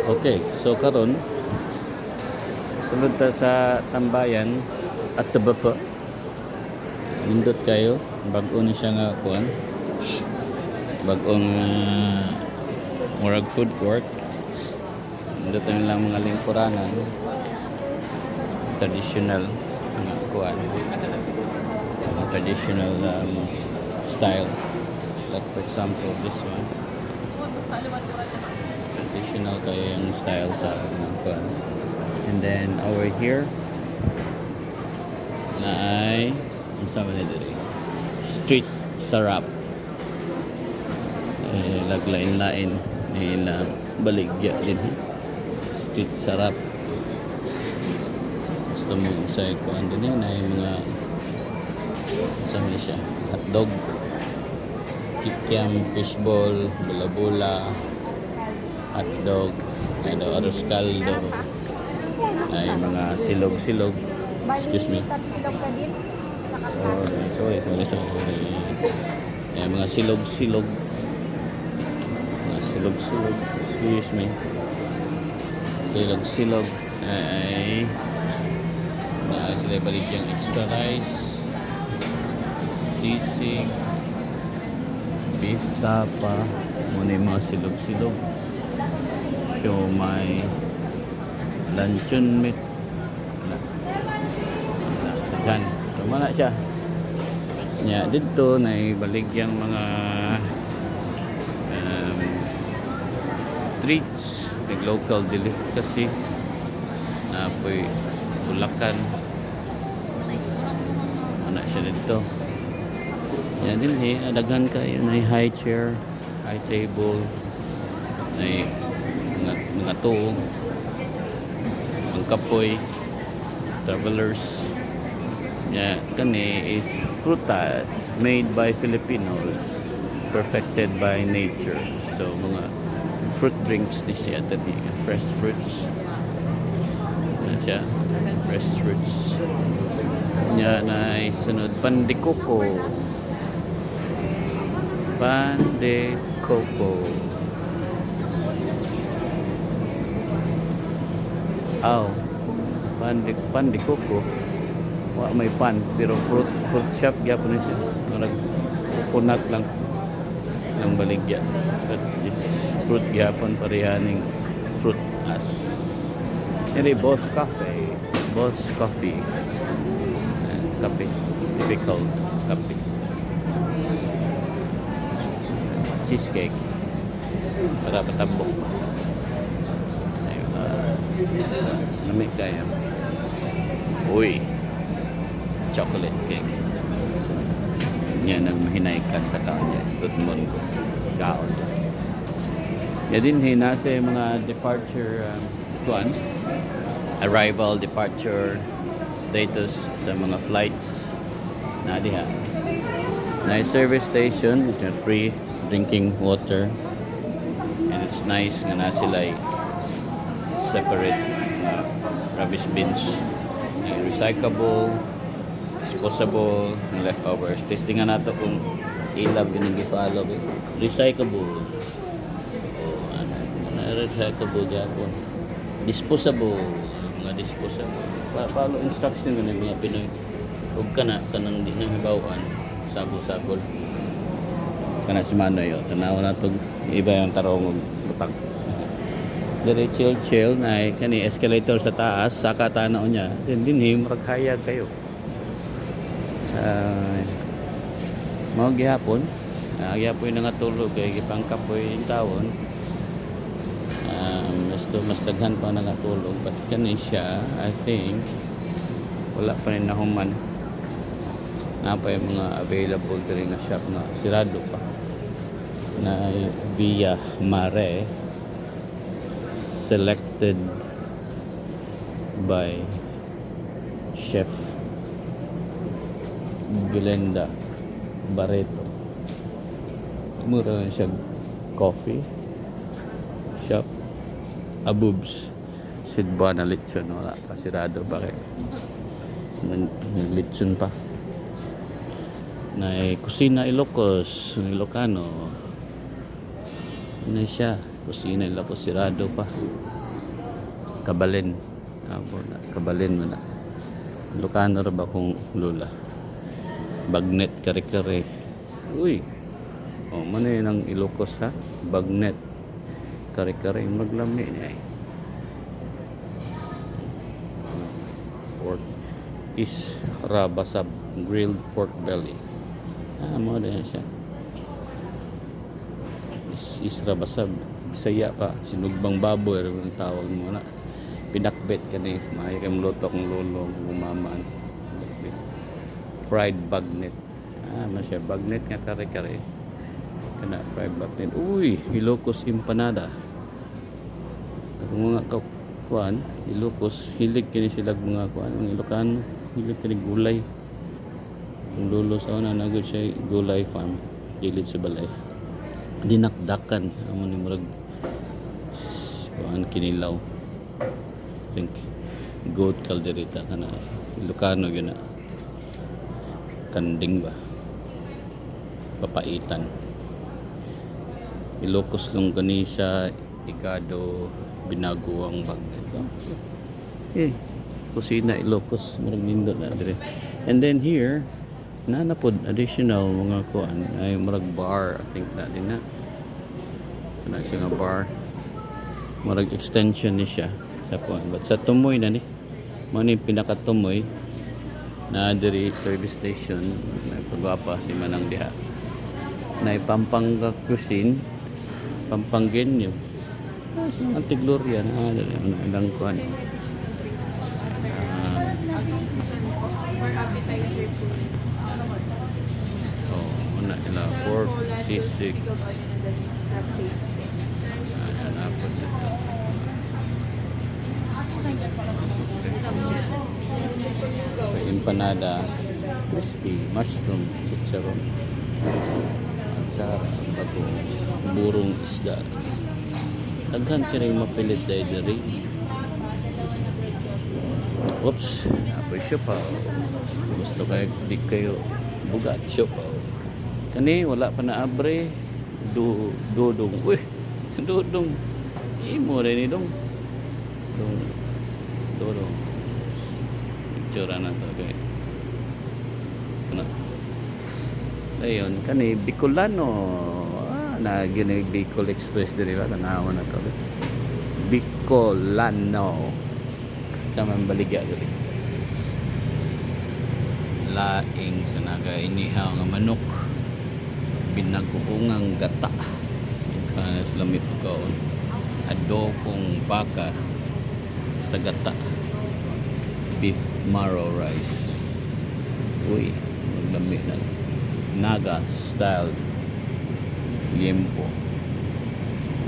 Okay, so karon sulod ta sa tambayan at taba pa. Nindot kayo, bag-o ni siya nga kuan. Bag-ong murag food court. Nindot na lang mga lingkuranan. Traditional nga kuan. Traditional style. Like for example, this one. Traditional kayo yung style sa kuan. And then over here na ay sama nila street sarap, laglain-lain nila baligya din street sarap. Gusto mo sa kuan din na yung mga sama siya hotdog, kikiam, fishball, bula-bula, hotdog, arroz caldo, ay mga silog-silog. Excuse me. Oh, sorry. Ay, mga silog-silog. Mga silog-silog. Excuse me. Silog-silog. Ay sila balik yung extra rice, sisig, beef tapa, muna yung mga silog-silog, siomay, luncheon meat. Yan, tama na siya. Ya, dito na ibaligyang mga treats, local delicacy. Apoy Bulacan. Ano siya dito? Yan din daghan kayo na high chair, high table, na mga tuong, ang kapoy, travelers. Yeah, kani is frutas made by Filipinos, perfected by nature. So mga fruit drinks ni siya tadi, fresh fruits. Yan siya, fresh fruits. Yan ay sunod pan de coco. Pan de coco. Pan de coco. May pan pero fruit shop gyapon siya, murag coconut lang ang baligya, but it's fruit gyapon parehaning fruit as ini Boss Cafe, Boss Coffee, kape, typical kape, cheesecake para patambok. Lamig kaya, uy, chocolate cake. Yan ang mahinaikan takaon niya. Tutmon ko. Kaon niya. Yan din nasa mga departure arrival, departure status sa mga flights na diha. Nice service station with free drinking water. And it's nice nga na sila separate rubbish bins. Recyclable, disposable, leftovers. Testingan nato kung ilab yung gipalo. Recyclable. Recyclable yapon. Disposable. Mga disposable. Follow instruction ng mga Pinoy. Huwag ka na, kanang di na hibawan. Sagol-sagol. Kana si Manoy. Tanaw na ito. Iba yung tarong butang. Dari chill na kani escalator sa taas. Saka tanaw niya. Din maraghayag kayo. Mga gihapon gihapon na nga tulog kay gipangkapoy yung tawon. Mas daghan pa na nga tulog, but kani siya I think wala pa rin nahuman na pa yung mga available diri nga shop na sirado pa na Via Mare, selected by Chef Glenda Barreto. Mura siya coffee shop. Abubs Sidba na litson. Wala pa, sirado pa kay litson pa na kusina Ilocos, Ilocano na siya. Kusina nila ko sirado pa. Kabalin. Kabalin mo na. Ilocano ra ba kung lula? Bagnet kare-kare. Uy. Oh, man yun ang Ilocos ha? Bagnet kare-kare. Maglami niya eh. Pork is rabasab. Grilled pork belly. Mo na siya. Is rabasab. Bisaya pa. Sinugbang baboy. Ang tawag mo na. Pinakbet ka ni. Mahay kang luto kong lolo. Umamaan. Fried bagnet. Masya. Bagnet nga kare-kare. Kana fried bagnet. Uy! Ilocos empanada. Kung mga kuan, Ilocos, hilig kini sila mga kuan. Ang Ilocano, hilig kini gulay. Ang lolo sa una, nagod siya gulay farm. Gilid sa balay. Dinakdakan. Amo ni murag kuan kinilaw. I think goat caldereta kana Ilocano yun na kanding ba papaitan. Ilocos lang kani sa ikado binaguang bagnet. Kusina Ilocos murag nindot na dire. And then here nanapod additional mga kuan ay murag bar. I think na din na kana siya nga bar murag extension ni siya sa kuan. But sa tumoy na ni mo ni pinakatumoy na diri service station may pagwapa si manang diha na Pampanga cuisine Pampanggenyo Antigloria na ilang kuan na ila pork sisig napod dito empanada crispy mushroom chicharon atsara bago burong isda daghan kini mapilit dahil diri. Oops, apoy siya pa. Gusto kayo di kayo bugat siya pa. Kani wala pa na abre. Dudong. Uy, dudong. Imo rin ni dong. Dudong. Picture na to kay. Ano? Ayun, kani Bicolano. Na gini Bicol Express diri ba tanawa na to. Bicolano. Sama baligya diri. Laing sa naga inihaw nga manok. Binaguungang gata. Kana sa lamit kaon. Adobong baka sa gata. Beef marrow rice. Uy, lami na. Naga style liempo.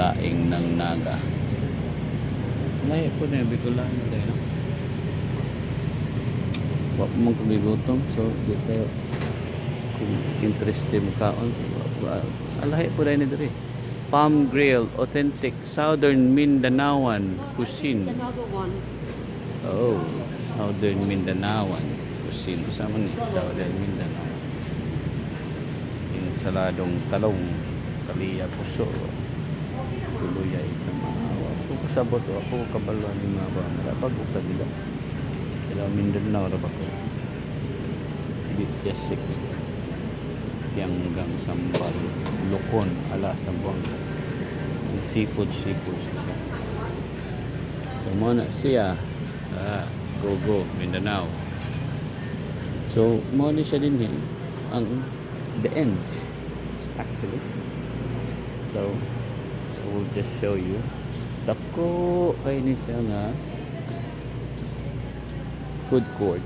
Laing ng naga. Lahi po na Bicolano dahil no? Wap mong kagigutom. So, di kayo kung interested mo kaon. Lahi po dahil na dali. Palm Grill, authentic Southern Mindanaoan cuisine. Another one. Oh, Southern Mindanaoan cuisine. Kasama ni Southern Mindanao. Insaladong talong, taliya, puso, tuluyay, tamawa. Kung kasabot ako, kabaluan ni mga ba, malapag o kabila. Sila Mindanao na ba ko? Bityasik. Tianggang sambal. Lukon, ala, sambuang. Seafood siya. So, muna siya. Go, Mindanao. So, muna siya din eh. Ang the end, actually. So, I will just show you. Dako kayo ni siya nga food court.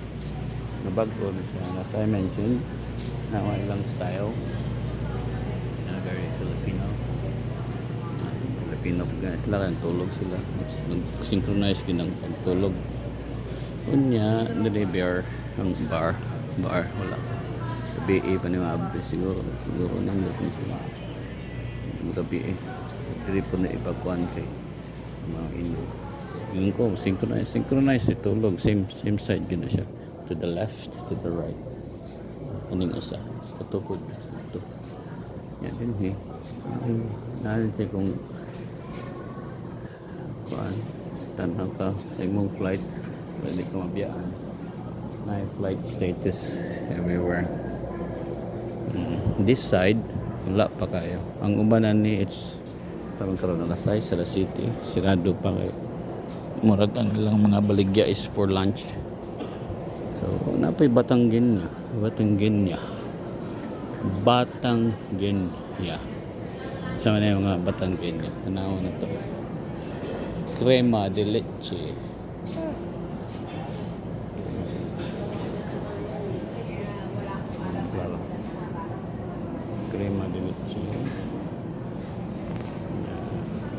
Nabago na siya. As I mentioned, na ilang style. Very Filipino. Filipino sila kan tulog sila. Synchronize ginang pagtulog. Unya, nilibear ang bar wala. Gabi pa ni Mabbe siguro nandot ni sila. Gabi dili po na ipakuan kay mga Indo. Yung ko synchronize itulog same side gina siya, to the left, to the right. Kaning isa katukod ito. Yan din natin siya kung kuan tanaw ka sa imong flight pwede ka mabiyaan na flight status everywhere. This side wala pa kayo ang ubanan ni it's sa karon alas 6 sa city sirado pa kayo murag ang ilang mga baligya is for lunch. So napay Batanggin ya sama na yung mga Batanggin ya tanaw na to crema de leche. Crema de leche.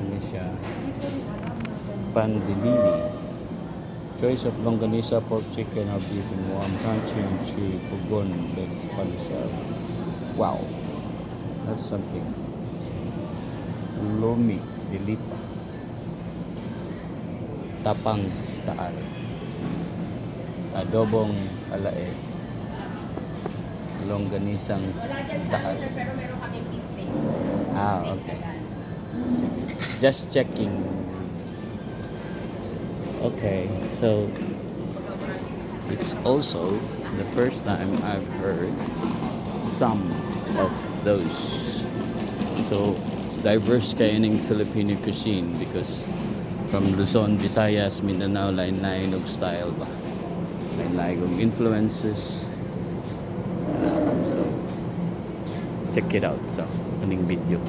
Ini siya. Pan de lili. Choice of longganisa, pork, chicken, or beef in warm, crunchy, and chewy, pugon, legs, panisal. Wow. That's something. Lomi, dilipa. Tapang taal. Adobong alae. Longganisang taal. Pero meron kaming beef. Okay. Sige. Just checking. Okay, so it's also the first time I've heard some of those. So diverse kayo ng Filipino cuisine because from Luzon, Visayas, Mindanao, lain-lain og style ba. Lain-lain og influences. So check it out. So kaning video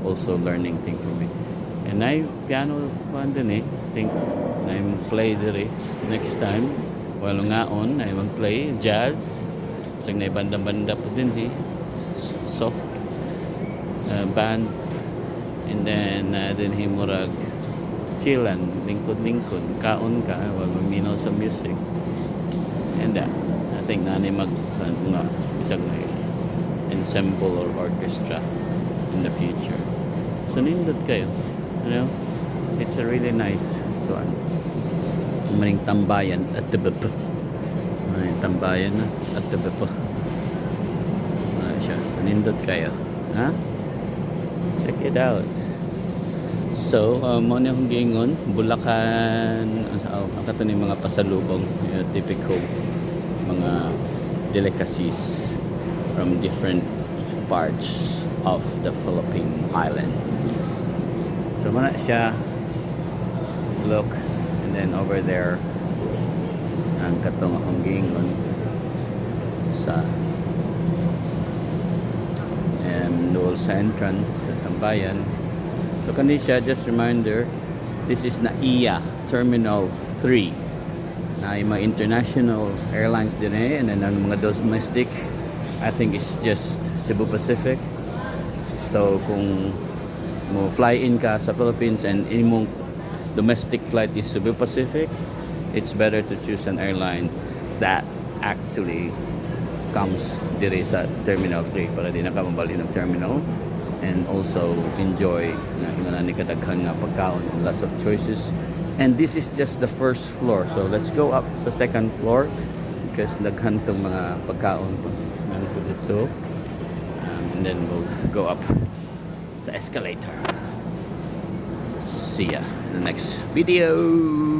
also learning thing for me. And I piano man din think I'm play diri next time while ngaon I mag play jazz sang na banda-banda po din di soft band and then din himurag chillan lingkod-lingkod kaon ka while maminaw sa music and I think na ni mag nga bisag na ensemble or orchestra in the future. So nindot kayo, you know, it's a really nice one. Maring tambayan at tebep. Maring tambayan at tebep. Siya, so nindot kayo, ha? Check it out. So, mo na akong giingon, Bulacan, ang kato ni mga pasalubong, typical mga delicacies from different parts of the Philippine Islands. So muna siya look and then over there ang katong akong giingon sa doon sa entrance sa tambayan. So kani siya, just reminder, this is NAIA Terminal 3 na mga international airlines din and then ang mga domestic I think it's just Cebu Pacific. So kung mo fly in ka sa Philippines and imong domestic flight is Cebu Pacific, it's better to choose an airline that actually comes diri sa Terminal 3 para di na ka mabali ng terminal and also enjoy na ni kadaghan nga pagkaon, lots of choices. And this is just the first floor, so let's go up sa second floor because daghan tong mga pagkaon nandito dito. And then we'll go up the escalator. See ya in the next video.